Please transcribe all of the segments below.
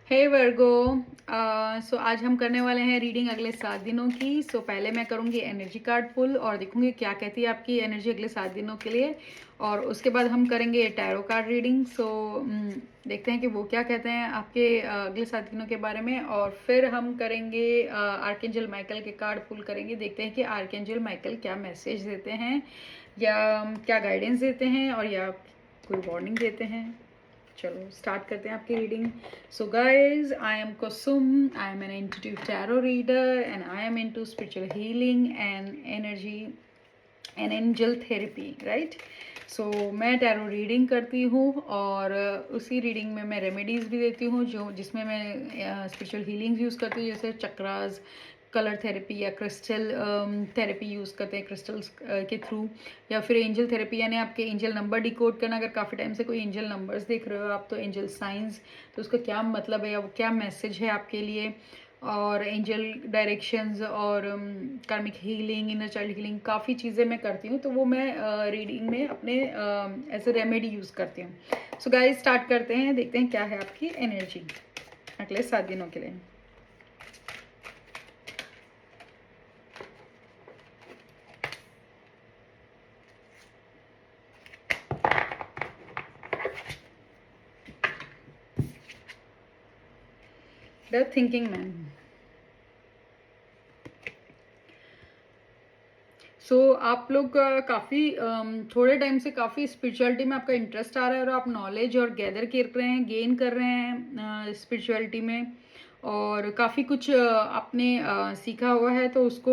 हे वर्गो। सो आज हम करने वाले हैं रीडिंग अगले 7 दिनों की। पहले मैं करूँगी एनर्जी कार्ड पुल और देखूँगी क्या कहती है आपकी एनर्जी अगले 7 दिनों के लिए। और उसके बाद हम करेंगे टैरो कार्ड रीडिंग। देखते हैं कि वो क्या कहते हैं आपके अगले 7 दिनों के बारे में। और फिर हम करेंगे आर्कएंजल माइकल के कार्ड पुल करेंगे। देखते हैं कि आर्कएंजल माइकल क्या मैसेज देते हैं या क्या गाइडेंस देते हैं और या कोई वार्निंग देते हैं। चलो स्टार्ट करते हैं आपकी reading. So guys, I am Kusum. I am an intuitive tarot reader and I am into spiritual healing and energy and angel therapy, right. मैं टैरो रीडिंग करती हूँ और उसी रीडिंग में मैं रेमेडीज़ भी देती हूँ जो जिसमें मैं स्पिरिचुअल हीलिंग्स यूज़ करती हूँ, जैसे चक्रास, कलर थेरेपी या क्रिस्टल थेरेपी यूज़ करते हैं क्रिस्टल्स के थ्रू, या फिर एंजल थेरेपी यानी आपके एंजल नंबर डिकोड करना। अगर काफ़ी टाइम से कोई एंजल नंबर्स देख रहे हो आप, तो एंजल साइंस, तो उसका क्या मतलब है या वो क्या मैसेज है आपके लिए। और एंजल डायरेक्शंस और कार्मिक हीलिंग, इनर चाइल्ड हीलिंग, काफ़ी चीज़ें मैं करती हूँ, तो वो मैं रीडिंग में अपने एज ए रेमेडी यूज़ करती हूँ। सो गाइस स्टार्ट करते हैं, देखते हैं क्या है आपकी एनर्जी अगले 7 दिनों के लिए। The thinking man. आप लोग काफ़ी थोड़े टाइम से काफ़ी स्पिरिचुअलिटी में आपका इंटरेस्ट आ रहा है और आप नॉलेज और गैदर कर रहे हैं, गेन कर रहे हैं स्पिरिचुअलिटी में। और काफ़ी कुछ आपने सीखा हुआ है, तो उसको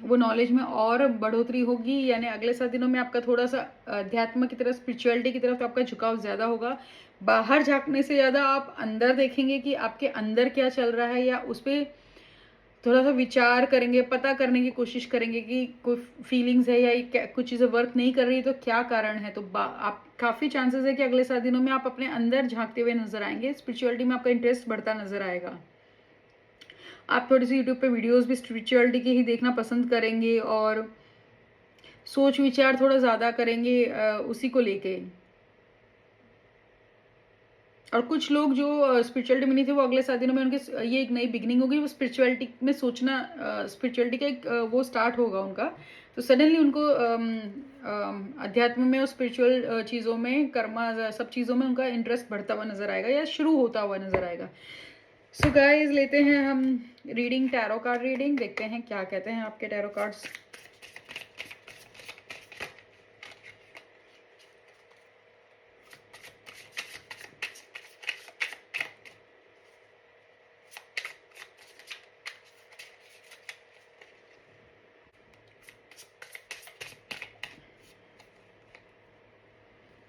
वो नॉलेज में और बढ़ोतरी होगी। यानी अगले 7 दिनों में आपका थोड़ा सा अध्यात्म की तरफ, स्पिरिचुअलिटी की तरफ आपका झुकाव ज़्यादा होगा। बाहर झांकने से ज़्यादा आप अंदर देखेंगे कि आपके अंदर क्या चल रहा है, या उस पर थोड़ा सा विचार करेंगे, पता करने की कोशिश करेंगे कि कोई फीलिंग्स है या कुछ चीज़ें वर्क नहीं कर रही तो क्या कारण है। तो आप काफ़ी चांसेस है कि अगले 7 दिनों में आप अपने अंदर झांकते हुए नजर आएंगे, स्पिरिचुअलिटी में आपका इंटरेस्ट बढ़ता नजर आएगा। आप थोड़ी सी यूट्यूब पे वीडियोस भी स्पिरिचुअलिटी के ही देखना पसंद करेंगे और सोच विचार थोड़ा ज़्यादा करेंगे उसी को लेके। और कुछ लोग जो स्पिरिचुअलिटी में नहीं थे, वो अगले 7 दिनों में उनके ये एक नई बिगिनिंग होगी, वो स्पिरिचुअलिटी में सोचना, स्पिरिचुअलिटी का एक वो स्टार्ट होगा उनका। तो सडनली उनको अध्यात्म में और स्पिरिचुअल चीज़ों में, कर्मा, सब चीज़ों में उनका इंटरेस्ट बढ़ता हुआ नजर आएगा या शुरू होता हुआ नजर आएगा। सो गाइस, लेते हैं हम रीडिंग, टैरो कार्ड रीडिंग, देखते हैं क्या कहते हैं आपके tarot cards.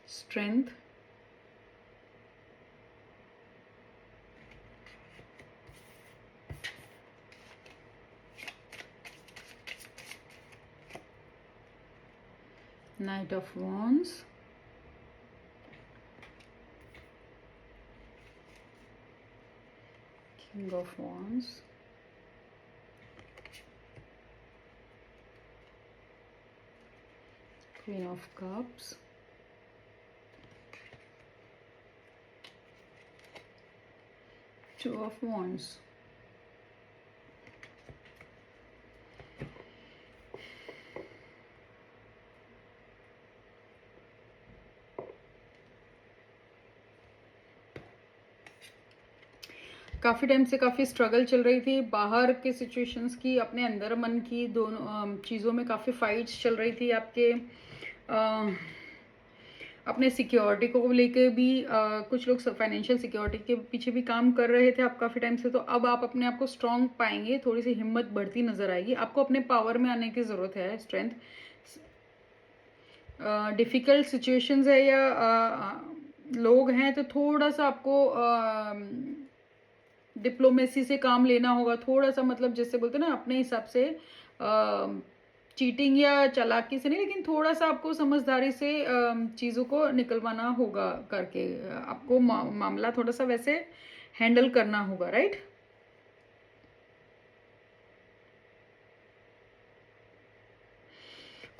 Strength, Knight of Wands, King of Wands, Queen of Cups, Two of Wands। काफ़ी टाइम से काफ़ी स्ट्रगल चल रही थी, बाहर के सिचुएशंस की, अपने अंदर मन की, दोनों चीज़ों में काफ़ी फाइट्स चल रही थी आपके। अपने सिक्योरिटी को लेके भी कुछ लोग फाइनेंशियल सिक्योरिटी के पीछे भी काम कर रहे थे आप काफ़ी टाइम से। तो अब आप अपने आप को स्ट्रॉन्ग पाएंगे, थोड़ी सी हिम्मत बढ़ती नजर आएगी, आपको अपने पावर में आने की ज़रूरत है। स्ट्रेंथ, डिफ़िकल्ट सिचुएशंस है या लोग हैं, तो थोड़ा सा आपको डिप्लोमेसी से काम लेना होगा, थोड़ा सा, मतलब जैसे बोलते हैं ना, अपने हिसाब से चीटिंग या चालाकी से नहीं, लेकिन थोड़ा सा आपको समझदारी से चीज़ों को निकलवाना होगा करके। आपको मामला थोड़ा सा वैसे हैंडल करना होगा, राइट।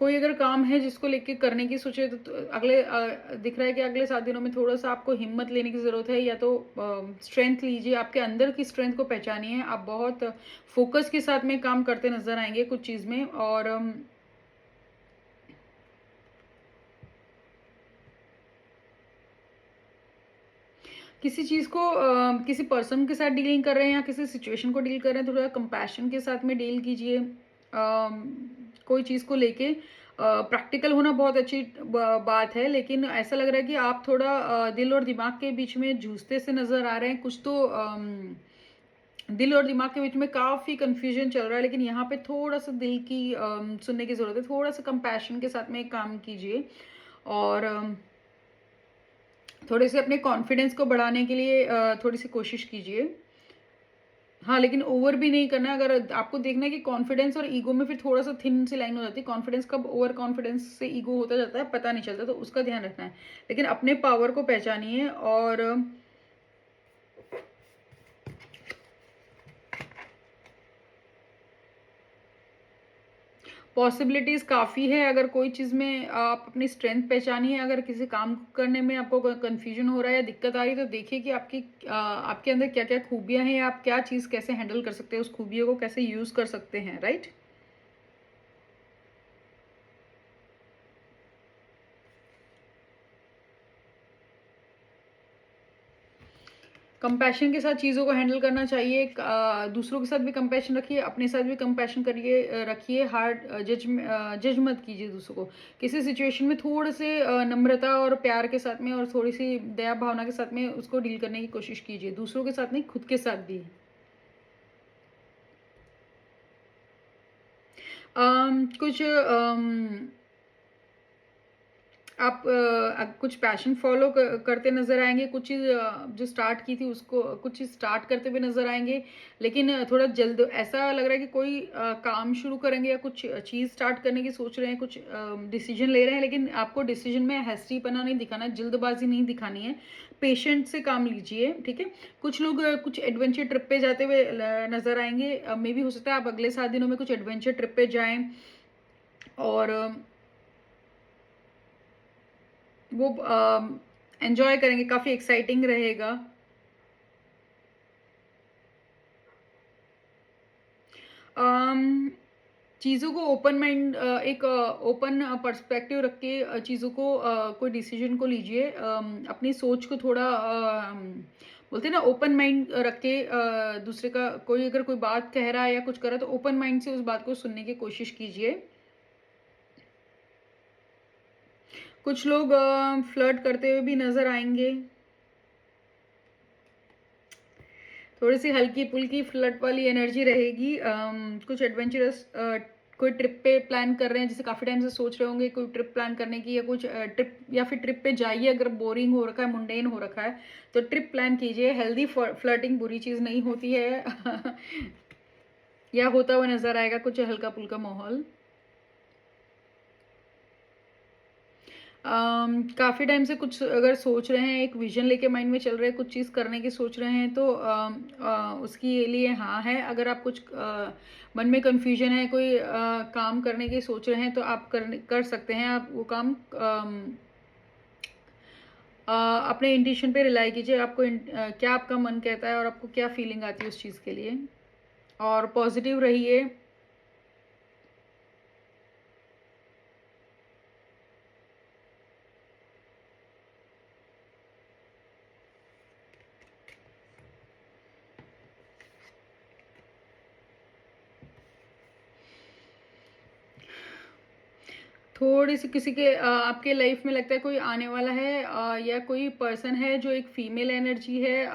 कोई अगर काम है जिसको लेके करने की सोचे तो अगले दिख रहा है कि अगले 7 दिनों में थोड़ा-सा आपको हिम्मत लेने की ज़रूरत है, या तो स्ट्रेंथ लीजिए, आपके अंदर की स्ट्रेंथ को पहचानिए। आप बहुत फ़ोकस के साथ में काम करते नज़र आएँगे कुछ चीज़ में, और किसी चीज़ को किसी पर्सन के साथ डीलिंग कर रहे हैं या किसी सिचुएशन को डील कर रहे हैं, थोड़ा कंपैशन के साथ में डील कीजिए। कोई चीज़ को लेके प्रैक्टिकल होना बहुत अच्छी बात है, लेकिन ऐसा लग रहा है कि आप थोड़ा दिल और दिमाग के बीच में जूझते से नज़र आ रहे हैं। कुछ तो दिल और दिमाग के बीच में काफ़ी कन्फ्यूजन चल रहा है, लेकिन यहाँ पे थोड़ा-सा दिल की सुनने की ज़रूरत है। थोड़ा-सा कंपैशन के साथ में काम कीजिए, और थोड़े से अपने कॉन्फिडेंस को बढ़ाने के लिए थोड़ी सी कोशिश कीजिए। हाँ, लेकिन ओवर भी नहीं करना है। अगर आपको देखना है कि कॉन्फिडेंस और ईगो में फिर थोड़ा-सा थिन सी लाइन हो जाती है। कॉन्फिडेंस कब ओवर कॉन्फिडेंस से ईगो होता जाता है, पता नहीं चलता, तो उसका ध्यान रखना है। लेकिन अपने पावर को पहचानिए, और पॉसिबिलिटीज़ काफ़ी है। अगर कोई चीज़ में आप अपनी स्ट्रेंथ पहचानिए। अगर किसी काम करने में आपको कोई कन्फ्यूजन हो रहा है या दिक्कत आ रही है, तो देखिए कि आपके अंदर क्या-क्या खूबियाँ हैं, या आप क्या चीज़ कैसे हैंडल कर सकते हैं, उस खूबियों को कैसे यूज़ कर सकते हैं, राइट? कंपैशन के साथ चीज़ों को हैंडल करना चाहिए। दूसरों के साथ भी कंपैशन रखिए, अपने साथ भी कंपैशन करिए, रखिए। जज मत कीजिए दूसरों को। किसी सिचुएशन में थोड़े से नम्रता और प्यार के साथ में और थोड़ी-सी दया भावना के साथ में उसको डील करने की कोशिश कीजिए। दूसरों के साथ नहीं, खुद के साथ भी। कुछ आप कुछ पैशन फ़ॉलो करते नज़र आएँगे, कुछ चीज़ जो स्टार्ट की थी उसको कुछ चीज़ स्टार्ट करते हुए नज़र आएँगे, लेकिन थोड़ा जल्द ऐसा लग रहा है कि कोई काम शुरू करेंगे या कुछ चीज़ स्टार्ट करने की सोच रहे हैं, कुछ डिसीज़न ले रहे हैं, लेकिन आपको डिसीज़न में हैस्टीपना नहीं दिखाना है, जल्दबाज़ी नहीं दिखानी है, पेशेंस से काम लीजिए, ठीक है? कुछ लोग कुछ एडवेंचर ट्रिप पे जाते हुए नज़र आएँगे। मेबी हो सकता है आप अगले 7 दिनों में कुछ एडवेंचर ट्रिप पे जाएँ, और वो एन्जॉय करेंगे, काफ़ी एक्साइटिंग रहेगा। अम, चीज़ों को ओपन माइंड एक ओपन पर्सपेक्टिव रख के चीज़ों को कोई डिसीजन को लीजिए। अपनी सोच को थोड़ा बोलते हैं ना, ओपन माइंड रख के दूसरे का कोई अगर कोई बात कह रहा है या कुछ कर रहा है, तो ओपन माइंड से उस बात को सुनने की कोशिश कीजिए। कुछ लोग फ्लर्ट करते हुए भी नज़र आएँगे। थोड़ी-सी हल्की-फुल्की फ्लर्ट वाली एनर्जी रहेगी। कुछ एडवेंचरस कोई ट्रिप पे प्लान कर रहे हैं, जैसे काफ़ी टाइम से सोच रहे होंगे कोई ट्रिप प्लान करने की, या कुछ ट्रिप या फिर ट्रिप पे जाइए। अगर बोरिंग हो रखा है, मुंडेन हो रखा है, तो ट्रिप प्लान कीजिए। हेल्दी फ्लर्टिंग बुरी चीज़ नहीं होती है। या होता हुआ नज़र आएगा कुछ हल्का-फुल्का माहौल। काफ़ी टाइम से कुछ अगर सोच रहे हैं, एक विज़न लेके माइंड में चल रहे हैं, कुछ चीज़ करने की सोच रहे हैं, तो उसके लिए हाँ है। अगर आप कुछ मन में कन्फ्यूजन है, कोई काम करने की सोच रहे हैं, तो आप कर सकते हैं। आप वो काम अपने इंट्यूशन पे रिलाई कीजिए। आपको क्या आपका मन कहता है और आपको क्या फीलिंग आती है उस चीज़ के लिए, और पॉजिटिव रहिए। थोड़ी-सी किसी के आपके लाइफ में लगता है कोई आने वाला है, या कोई पर्सन है जो एक फीमेल एनर्जी है,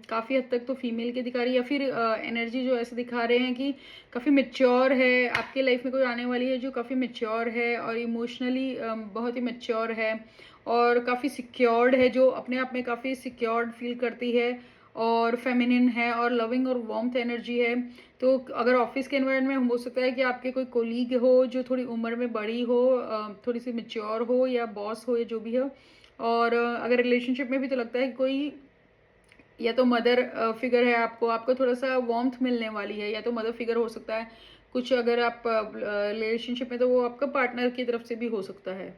काफ़ी हद तक तो फीमेल की दिखा रही है, या फिर एनर्जी जो ऐसे दिखा रहे हैं कि काफ़ी मैच्योर है। आपके लाइफ में कोई आने वाली है जो काफ़ी मैच्योर है और इमोशनली बहुत ही मैच्योर है, और काफ़ी सिक्योर्ड है, जो अपने आप में काफ़ी सिक्योर्ड फील करती है, और फेमिनिन है, और लविंग और वार्मथ एनर्जी है। तो अगर ऑफिस के एनवायरनमेंट में हो सकता है कि आपके कोई कोलीग हो जो थोड़ी उम्र में बड़ी हो, थोड़ी सी मैच्योर हो, या बॉस हो, या जो भी हो। और अगर रिलेशनशिप में भी, तो लगता है कि कोई या तो मदर फिगर है, आपको थोड़ा सा वार्मथ मिलने वाली है, या तो मदर फिगर हो सकता है, कुछ अगर आप रिलेशनशिप में, तो वो आपका पार्टनर की तरफ से भी हो सकता है।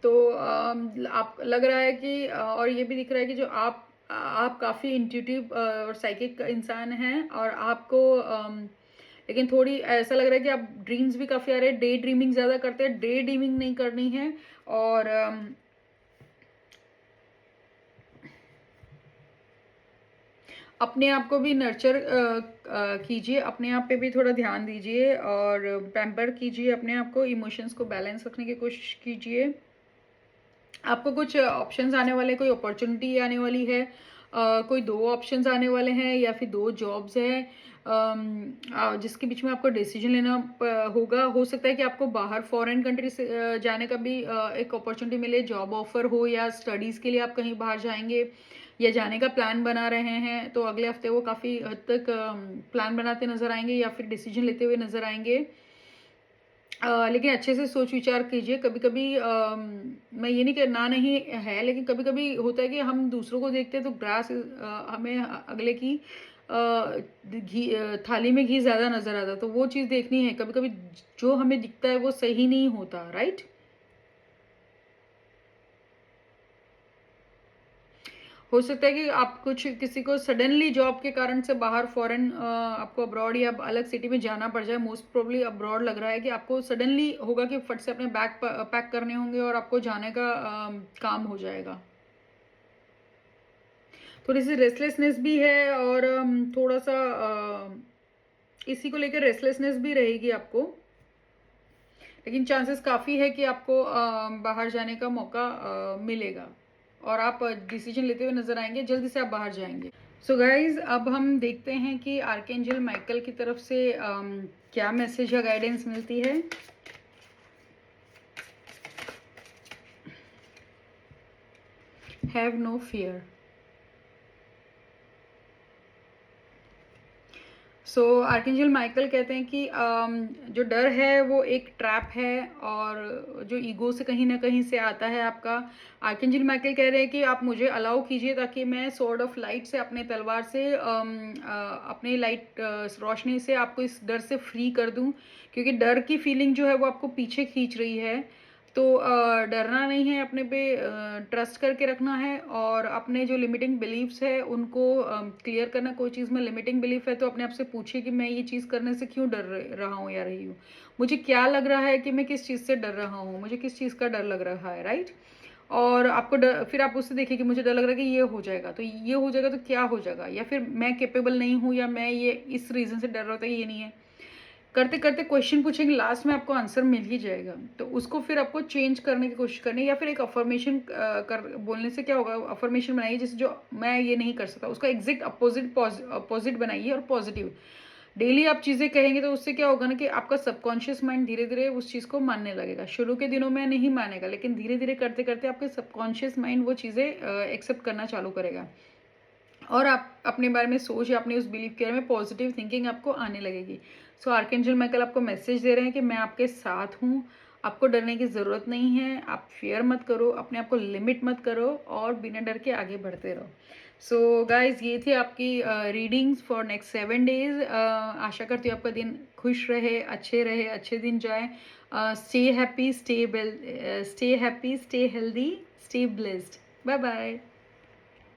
तो आप लग रहा है कि और ये भी दिख रहा है कि जो आप काफ़ी इंट्यूटिव और साइकिक इंसान हैं, और आपको लेकिन थोड़ी ऐसा लग रहा है कि आप ड्रीम्स भी काफ़ी आ रहे हैं, डे ड्रीमिंग ज़्यादा करते हैं, डे ड्रीमिंग नहीं करनी है। और अपने आप को भी नर्चर कीजिए, अपने आप पे भी थोड़ा ध्यान दीजिए और पैम्पर कीजिए अपने आप को, इमोशंस को बैलेंस रखने की कोशिश कीजिए। आपको कुछ ऑप्शंस आने वाले, कोई अपॉर्चुनिटी आने वाली है, कोई 2 ऑप्शंस आने वाले हैं या फिर 2 जॉब्स हैं, जिसके बीच में आपको डिसीजन लेना होगा। हो सकता है कि आपको बाहर फॉरेन कंट्री से जाने का भी एक अपॉर्चुनिटी मिले, जॉब ऑफर हो, या स्टडीज़ के लिए आप कहीं बाहर जाएंगे या जाने का प्लान बना रहे हैं, तो अगले हफ्ते वो काफ़ी हद तक प्लान बनाते नज़र आएंगे या फिर डिसीजन लेते हुए नज़र आएंगे। लेकिन अच्छे से सोच विचार कीजिए। कभी कभी मैं ये नहीं, ना नहीं है, लेकिन कभी कभी होता है कि हम दूसरों को देखते हैं तो ग्रास हमें अगले की घी थाली में घी ज़्यादा नज़र आता है, तो वो चीज़ देखनी है। कभी कभी जो हमें दिखता है वो सही नहीं होता, राइट। हो सकता है कि आप कुछ किसी को सडनली जॉब के कारण से बाहर फॉरेन आपको अब्रॉड या अलग सिटी में जाना पड़ जाए। मोस्ट प्रोबब्ली अब्रॉड लग रहा है कि आपको सडनली होगा कि फट से अपने बैग पैक करने होंगे और आपको जाने का काम हो जाएगा। थोड़ी सी रेस्टलेसनेस भी है, और थोड़ा सा इसी को लेकर रेस्टलेसनेस भी रहेगी आपको, लेकिन चांसेस काफ़ी है कि आपको बाहर जाने का मौका मिलेगा और आप डिसीजन लेते हुए नजर आएंगे, जल्दी से आप बाहर जाएंगे। सो गाइज, अब हम देखते हैं कि आर्कएंजल माइकल की तरफ से क्या मैसेज या गाइडेंस मिलती है। Have no fear. So archangel Michael कहते हैं कि जो डर है वो एक ट्रैप है, और जो ईगो से कहीं ना कहीं से आता है आपका। आर्कएंजल माइकल कह रहे हैं कि आप मुझे अलाउ कीजिए ताकि मैं सॉर्ड ऑफ लाइट से, अपने तलवार से अपने लाइट रोशनी से आपको इस डर से फ्री कर दूं, क्योंकि डर की फीलिंग जो है वो आपको पीछे खींच रही है। तो डरना नहीं है, अपने पे ट्रस्ट करके रखना है, और अपने जो लिमिटिंग बिलीव्स है उनको क्लियर करना। कोई चीज़ में लिमिटिंग बिलीफ है तो अपने आप से पूछिए कि मैं ये चीज़ करने से क्यों डर रहा हूँ या रही हूँ, मुझे क्या लग रहा है कि मैं किस चीज़ से डर रहा हूँ, मुझे किस चीज़ का डर लग रहा है, राइट। और आपको डर, फिर आप उससे देखिए कि मुझे डर लग रहा है कि ये हो जाएगा, तो ये हो जाएगा तो क्या हो जाएगा, या फिर मैं कैपेबल नहीं हूँ, या मैं ये इस रीज़न से डर रहा था, ये नहीं है। करते करते क्वेश्चन पूछेंगे, लास्ट में आपको आंसर मिल ही जाएगा। तो उसको फिर आपको चेंज करने की कोशिश करनी है, या फिर एक अफर्मेशन कर बोलने से क्या होगा। अफर्मेशन बनाइए जैसे, जो मैं ये नहीं कर सकता उसका एग्जैक्ट अपोजिट बनाइए, और पॉजिटिव डेली आप चीज़ें कहेंगे तो उससे क्या होगा ना कि आपका सबकॉन्शियस माइंड धीरे धीरे उस चीज़ को मानने लगेगा। शुरू के दिनों में नहीं मानेगा, लेकिन धीरे धीरे करते करते आपके सबकॉन्शियस माइंड वो चीज़ें एक्सेप्ट करना चालू करेगा, और आप अपने बारे में सोच, या अपने उस बिलीफ के बारे में पॉजिटिव थिंकिंग आपको आने लगेगी। सो आर्कएंजल माइकल आपको मैसेज दे रहे हैं कि मैं आपके साथ हूँ, आपको डरने की ज़रूरत नहीं है, आप फेयर मत करो, अपने आप को लिमिट मत करो, और बिना डर के आगे बढ़ते रहो। सो गाइज, ये थी आपकी रीडिंग्स फॉर नेक्स्ट 7 डेज। आशा करती हूँ आपका दिन खुश रहे, अच्छे दिन जाए। Stay happy, stay healthy, stay blessed. Bye bye.